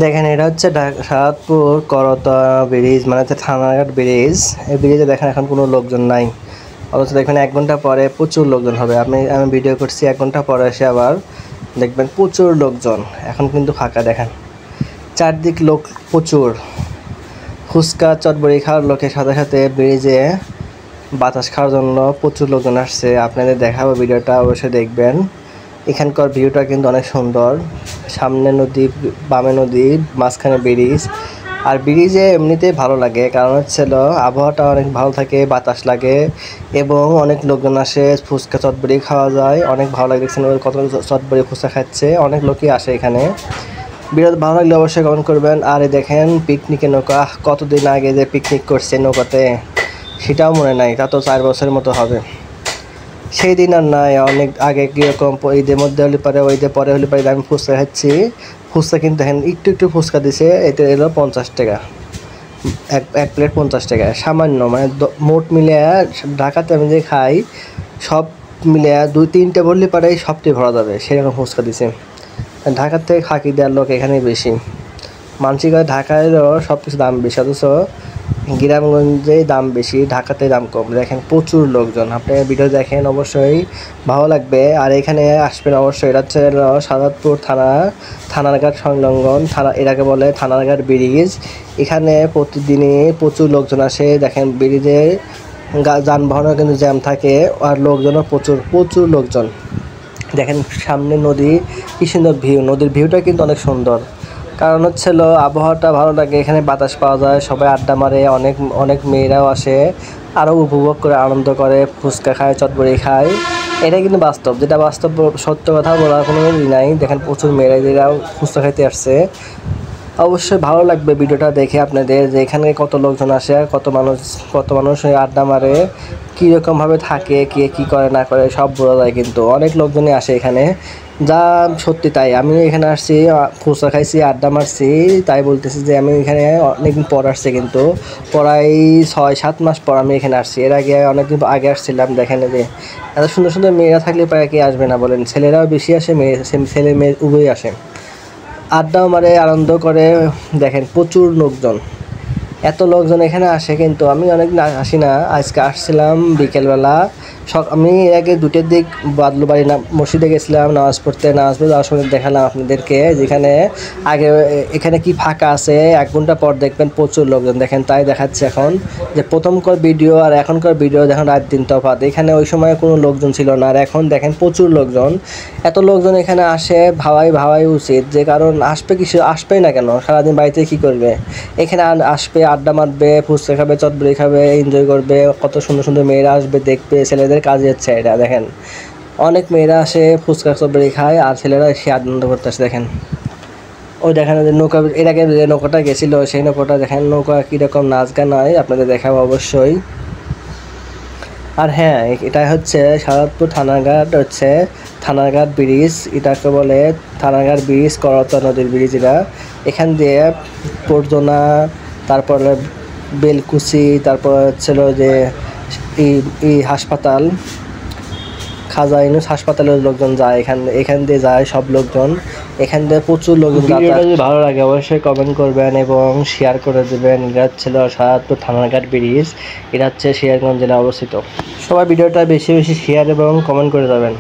দেখেন এটা হচ্ছে সাহাদপুর করতোয়া ব্রিজ, মানে হচ্ছে থানাঘাট ব্রিজ। এই ব্রিজে দেখেন এখন কোনো লোকজন নাই, অথচ দেখবেন 1 ঘন্টা পরে প্রচুর লোকজন হবে। আমি ভিডিও করছি, 1 ঘন্টা পরে এসে আবার দেখবেন প্রচুর লোকজন। এখন কিন্তু ফাঁকা, দেখেন চারদিক লোক প্রচুর। ফুচকা চটবড়ি খাওয়ার লোকের সাথে সাথে ব্রিজে বাতাস খাওয়ার জন্য প্রচুর লোকজন আসছে। আপনাদের দেখাবো, ভিডিওটা অবশ্যই দেখবেন। এখানকার ভিউটা কিন্তু অনেক সুন্দর, সামনে নদী, বামে নদী, মাঝখানে ব্রিজ। আর ব্রিজে এমনিতেই ভালো লাগে, কারণ হচ্ছিল আবহাওয়াটা অনেক ভালো থাকে, বাতাস লাগে এবং অনেক লোকজন আসে, ফুচকা চটবড়ি খাওয়া যায়, অনেক ভালো লাগে। দেখছেন কত চটবড়ি ফুচকা খাচ্ছে, অনেক লোকই আসে এখানে। ভিডিও ভালো লাগলে অবশ্যই কমেন্ট করবেন। আর দেখেন পিকনিকের নৌকা, কতদিন আগে যে পিকনিক করছে নৌকাতে সেটাও মনে নাই, তা তো 4 বছরের মতো হবে। সেই দিন আর নাই, অনেক আগে কীরকম ঈদের মধ্যে হলে পরে, ঈদের পরে হলে পরে আমি ফুচকা খাচ্ছি। ফুচকা কিন্তু দেখেন একটু ফুচকা দিছে, এতে এলো 50 টাকা, এক প্লেট 50 টাকা, সামান্য। মানে মোট মিলে ঢাকাতে আমি যে খাই সব মিলে 2-3টে বললে পারে সবটি ভরা যাবে, সেরকম ফুচকা দিছে। ঢাকার থেকে খাকি দেওয়ার লোক এখানেই বেশি। মানসিক ঢাকায়ও সব কিছু দাম বেশি, অথচ গ্রামগঞ্জে দাম বেশি, ঢাকাতে দাম কম। দেখেন প্রচুর লোকজন, আপনি ভিডিও দেখেন অবশ্যই ভালো লাগবে। আর এখানে আসবেন অবশ্যই। এটা হচ্ছে সাহাদপুর থানারঘাট সংলগ্ন থানা, এটাকে বলে থানারঘাট ব্রিজ। এখানে প্রতিদিনই প্রচুর লোকজন আসে। দেখেন ব্রিজে যানবাহনও কিন্তু জ্যাম থাকে, আর লোকজনও প্রচুর লোকজন। দেখেন সামনে নদী, কি সুন্দর ভিউ, নদীর ভিউটা কিন্তু অনেক সুন্দর। কারণ হচ্ছিল আবহাওয়াটা ভালো লাগে, এখানে বাতাস পাওয়া যায়, সবাই আড্ডা মারে, অনেক মেয়েরাও আসে, আরও উপভোগ করে, আনন্দ করে, ফুচকা খায়, চটবড়ি খায়। এটা কিন্তু বাস্তব, যেটা বাস্তব সত্য কথা বলার কোনো ই নাই। দেখেন প্রচুর মেয়েরাও ফুচকা খাইতে আসছে। অবশ্যই ভালো লাগবে ভিডিওটা দেখে আপনাদের, যে এখানে কত লোকজন আসে, কত মানুষ আড্ডা মারে, কীরকমভাবে থাকে, কে কী করে না করে সব বোঝা যায়। কিন্তু অনেক লোকজনই আসে এখানে, যা সত্যি তাই। আমি এখানে আসছি, ফুচকা খাইছি, আড্ডা মারছি, তাই বলতেছি যে আমি এখানে অনেকদিন পর আসছি, কিন্তু প্রায় 6-7 মাস পর আমি এখানে আসছি। এর আগে অনেকদিন আগে আসছিলাম। দেখেন যে এত সুন্দর সুন্দর মেয়েরা থাকলে প্রায় কে আসবে না বলেন? ছেলেরাও বেশি আসে, ছেলে মেয়ে উভয়ই আসে, আড্ডাও মারে, আনন্দ করে। দেখেন প্রচুর লোকজন, এত লোকজন এখানে আসে, কিন্তু আমি অনেকদিন আসি না। আজকে আসছিলাম বিকেলবেলা। আমি এর আগে 2টের দিক বাদলুবাড়ি মসজিদে গেছিলাম নামাজ পড়তে যাওয়ার সময় দেখালাম আপনাদেরকে, যেখানে আগে এখানে কি ফাঁকা আছে, 1 ঘন্টা পর দেখবেন প্রচুর লোকজন। দেখেন তাই দেখাচ্ছে এখন, যে প্রথমকার ভিডিও আর এখনকার ভিডিও দেখেন রাত দিন তফাৎ। এখানে ওই সময় কোনো লোকজন ছিল না, আর এখন দেখেন প্রচুর লোকজন। এত লোকজন এখানে আসে, ভাবাই উচিত, যে কারণ আসবেই না কেন, সারাদিন বাড়িতে কী করবে, এখানে আসবে, আড্ডা মারবে, ফুচকা খাবে, চটবড়ি খাবে, এনজয় করবে। কত সুন্দর সুন্দর মেয়েরা আসবে দেখবে, ছেলেদের কাজই হচ্ছে এটা। দেখেন অনেক মেয়েরা আসে, ফুচকা চটবড়ি খায়, আর ছেলেরা এসে আনন্দ করতে আসে। দেখেন ওই দেখেন যে নৌকা, এর আগে যে নৌকাটা গেছিলো সেই নৌকাটা দেখেন, নৌকা কীরকম নাচ গান হয় আপনাদের দেখাবো অবশ্যই। আর হ্যাঁ, এটা হচ্ছে সাহাদপুর থানারঘাট ব্রিজ, এটাকে বলে থানারঘাট ব্রিজ, করতোয়া নদীর ব্রিজ। এখান দিয়ে পর্যনা, তারপরে বেলকুচি, তারপর হচ্ছিল যে হাসপাতাল, খাজা ইউনূস হাসপাতালের লোকজন যায়, এখান দিয়ে যায় সব লোকজন, এখান দিয়ে প্রচুর লোকজন। ভিডিওটা যদি ভালো লাগে অবশ্যই কমেন্ট করবেন এবং শেয়ার করে দেবেন। এটা হচ্ছিল সাহাদপুর থানারঘাট ব্রিজ, এটা হচ্ছে সিরাজগঞ্জ জেলায় অবস্থিত। সবাই ভিডিওটা বেশি বেশি শেয়ার এবং কমেন্ট করে যাবেন।